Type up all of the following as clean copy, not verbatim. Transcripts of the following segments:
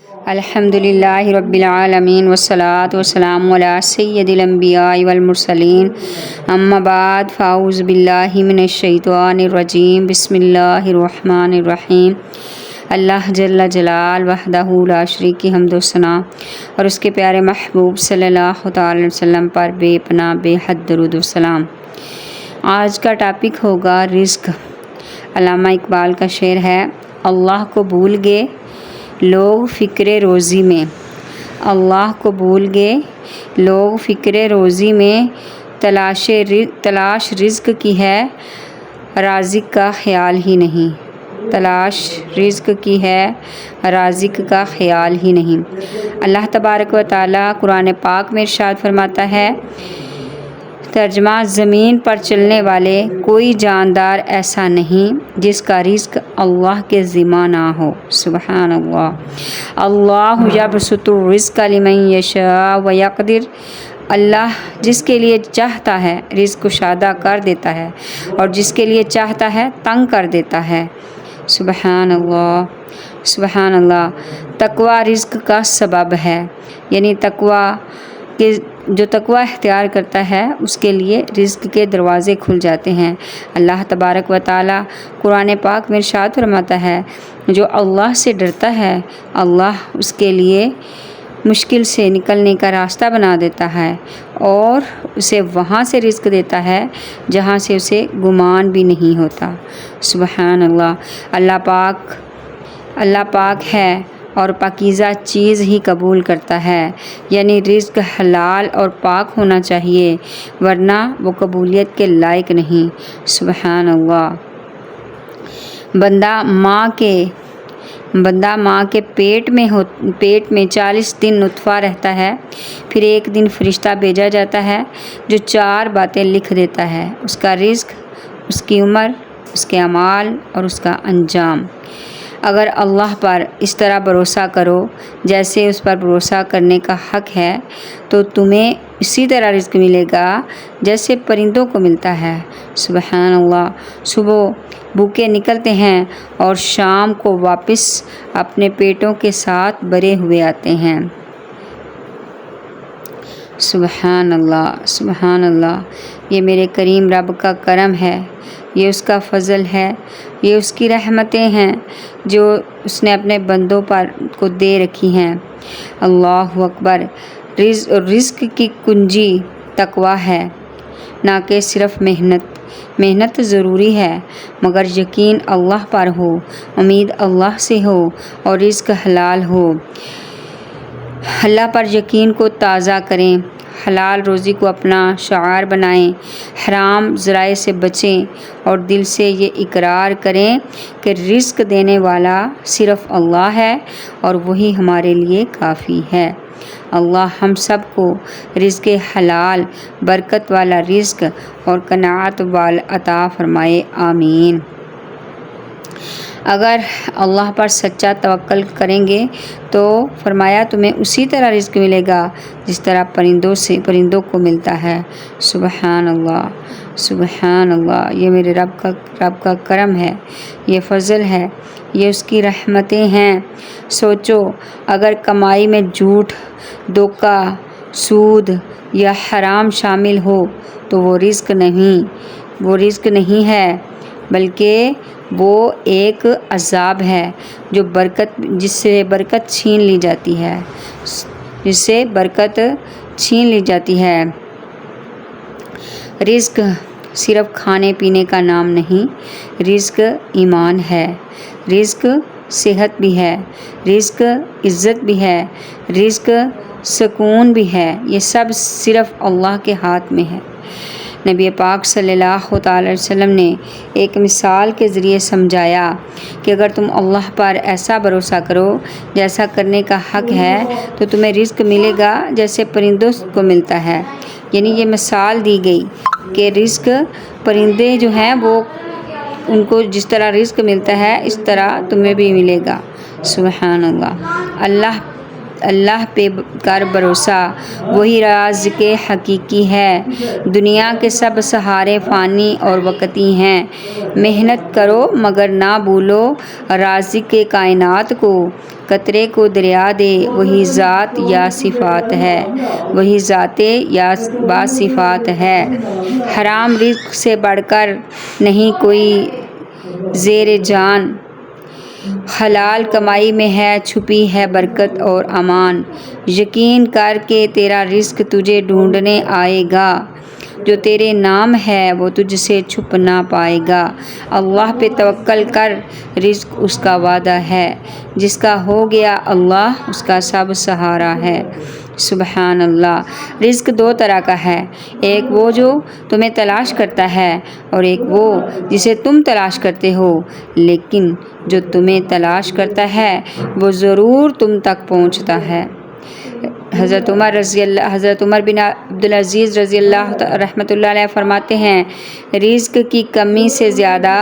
الحمدللہ رب العالمین والصلاة والسلام علی سید الانبیاء والمرسلین اما بعد فاعوذ باللہ من الشیطان الرجیم بسم اللہ الرحمن الرحیم۔ اللہ جل جلال وحدہ لا شریک کی حمد و ثنا اور اس کے پیارے محبوب صلی اللہ تعالی علیہ وسلم پر بے پناہ بے حد درود و سلام۔ آج کا ٹاپک ہوگا رزق۔ علامہ اقبال کا شعر ہے، اللہ کو بھول گئے لوگ فکر روزی میں، اللہ کو بھول گئے لوگ فکر روزی میں، تلاش رزق کی ہے رازق کا خیال ہی نہیں، تلاش رزق کی ہے رازق کا خیال ہی نہیں۔ اللہ تبارک و تعالیٰ قرآن پاک میں ارشاد فرماتا ہے، ترجمہ، زمین پر چلنے والے کوئی جاندار ایسا نہیں جس کا رزق اللہ کے ذمہ نہ ہو۔ سبحان اللہ۔ اللہ یبسط الرزق لمن یشاء ویقدر، اللہ جس کے لیے چاہتا ہے رزق کشادہ کر دیتا ہے اور جس کے لیے چاہتا ہے تنگ کر دیتا ہے۔ سبحان اللہ، سبحان اللہ۔ تقوی رزق کا سبب ہے، یعنی تقوی کہ جو تقوی اختیار کرتا ہے اس کے لیے رزق کے دروازے کھل جاتے ہیں۔ اللہ تبارک و تعالیٰ قرآن پاک میں ارشاد فرماتا ہے، جو اللہ سے ڈرتا ہے اللہ اس کے لیے مشکل سے نکلنے کا راستہ بنا دیتا ہے اور اسے وہاں سے رزق دیتا ہے جہاں سے اسے گمان بھی نہیں ہوتا۔ سبحان اللہ۔ اللہ پاک ہے اور پاکیزہ چیز ہی قبول کرتا ہے، یعنی رزق حلال اور پاک ہونا چاہیے ورنہ وہ قبولیت کے لائق نہیں۔ سبحان اللہ۔ بندہ ماں کے پیٹ میں 40 دن نطفہ رہتا ہے، پھر ایک دن فرشتہ بھیجا جاتا ہے جو 4 باتیں لکھ دیتا ہے، اس کا رزق، اس کی عمر، اس کے اعمال اور اس کا انجام۔ اگر اللہ پر اس طرح بھروسہ کرو جیسے اس پر بھروسہ کرنے کا حق ہے تو تمہیں اسی طرح رزق ملے گا جیسے پرندوں کو ملتا ہے۔ سبحان اللہ۔ صبح بھوکے نکلتے ہیں اور شام کو واپس اپنے پیٹوں کے ساتھ بھرے ہوئے آتے ہیں۔ سبحان اللہ، سبحان اللہ۔ یہ میرے کریم رب کا کرم ہے، یہ اس کا فضل ہے، یہ اس کی رحمتیں ہیں جو اس نے اپنے بندوں پر کو دے رکھی ہیں۔ اللہ اکبر۔ رزق کی کنجی تقوی ہے، نہ کہ صرف محنت ضروری ہے مگر یقین اللہ پر ہو، امید اللہ سے ہو اور رزق حلال ہو۔ اللہ پر یقین کو تازہ کریں، حلال روزی کو اپنا شعار بنائیں، حرام ذرائع سے بچیں اور دل سے یہ اقرار کریں کہ رزق دینے والا صرف اللہ ہے اور وہی ہمارے لیے کافی ہے۔ اللہ ہم سب کو رزق حلال، برکت والا رزق اور قناعت والا عطا فرمائے، آمین۔ اگر اللہ پر سچا توکل کریں گے تو فرمایا تمہیں اسی طرح رزق ملے گا جس طرح پرندوں کو ملتا ہے۔ سبحان اللہ، سبحان اللہ۔ یہ میرے رب کا کرم ہے، یہ فضل ہے، یہ اس کی رحمتیں ہیں۔ سوچو، اگر کمائی میں جھوٹ، دھوکہ، سود یا حرام شامل ہو تو وہ رزق نہیں ہے بلکہ وہ ایک عذاب ہے جس سے برکت چھین لی جاتی ہے۔ رزق صرف کھانے پینے کا نام نہیں، رزق ایمان ہے، رزق صحت بھی ہے، رزق عزت بھی ہے، رزق سکون بھی ہے۔ یہ سب صرف اللہ کے ہاتھ میں ہے۔ نبی پاک صلی اللہ تعالی وسلم نے ایک مثال کے ذریعے سمجھایا کہ اگر تم اللہ پر ایسا بھروسہ کرو جیسا کرنے کا حق ہے تو تمہیں رزق ملے گا جیسے پرندوں کو ملتا ہے۔ یعنی یہ مثال دی گئی کہ رزق پرندے جو ہیں وہ ان کو جس طرح رزق ملتا ہے اس طرح تمہیں بھی ملے گا۔ سبحان اللہ۔ اللہ پہ کر بھروسہ، وہی رازق حقیقی ہے۔ دنیا کے سب سہارے فانی اور وقتی ہیں۔ محنت کرو مگر نہ بھولو رازق کائنات کو، قطرے کو دریا دے وہی ذات یا صفات ہے، وہی ذات یا با صفات ہے۔ حرام رزق سے بڑھ کر نہیں کوئی زیر جان، حلال کمائی میں ہے چھپی ہے برکت اور امان۔ یقین کر کے تیرا رزق تجھے ڈھونڈنے آئے گا، جو تیرے نام ہے وہ تجھ سے چھپ نہ پائے گا۔ اللہ پہ توکل کر، رزق اس کا وعدہ ہے، جس کا ہو گیا اللہ اس کا سب سہارا ہے۔ سبحان اللہ۔ رزق دو طرح کا ہے، ایک وہ جو تمہیں تلاش کرتا ہے اور ایک وہ جسے تم تلاش کرتے ہو، لیکن جو تمہیں تلاش کرتا ہے وہ ضرور تم تک پہنچتا ہے۔ حضرت عمر بن عبدالعزیز رضی اللہ رحمۃ اللہ علیہ فرماتے ہیں، رزق کی کمی سے زیادہ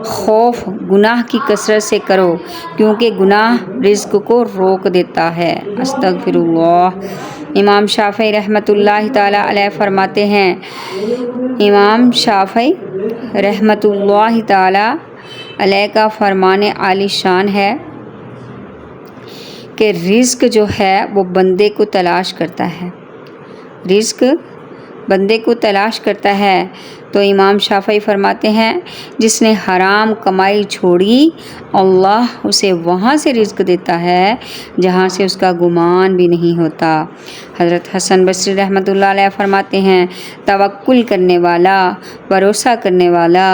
خوف گناہ کی کثرت سے کرو، کیونکہ گناہ رزق کو روک دیتا ہے۔ استغفر اللہ۔ امام شافعی رحمۃ اللہ تعالی علیہ فرماتے ہیں، امام شافعی رحمۃ اللہ تعالی علیہ کا فرمان عالی شان ہے کہ رزق جو ہے وہ بندے کو تلاش کرتا ہے، رزق بندے کو تلاش کرتا ہے۔ تو امام شافعی فرماتے ہیں، جس نے حرام کمائی چھوڑی اللہ اسے وہاں سے رزق دیتا ہے جہاں سے اس کا گمان بھی نہیں ہوتا۔ حضرت حسن بصری رحمۃ اللہ علیہ فرماتے ہیں، توکل کرنے والا، بھروسہ کرنے والا،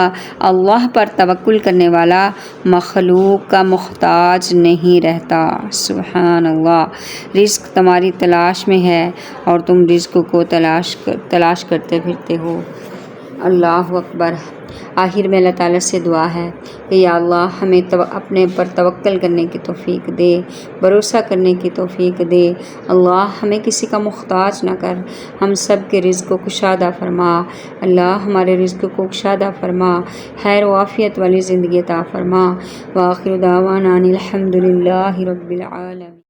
اللہ پر توکل کرنے والا مخلوق کا محتاج نہیں رہتا۔ سبحان اللہ۔ رزق تمہاری تلاش میں ہے اور تم رزق کو تلاش کرتے پھرتے ہو۔ اللہ اکبر۔ آخر میں اللہ تعالیٰ سے دعا ہے کہ یا اللہ ہمیں اپنے پر توکل کرنے کی توفیق دے، بھروسہ کرنے کی توفیق دے۔ اللہ ہمیں کسی کا محتاج نہ کر، ہم سب کے رزق کو کشادہ فرما۔ اللہ ہمارے رزق کو کشادہ فرما، خیر و عافیت والی زندگی عطا فرما۔ وآخر دعوانا ان الحمد للہ رب العالمین۔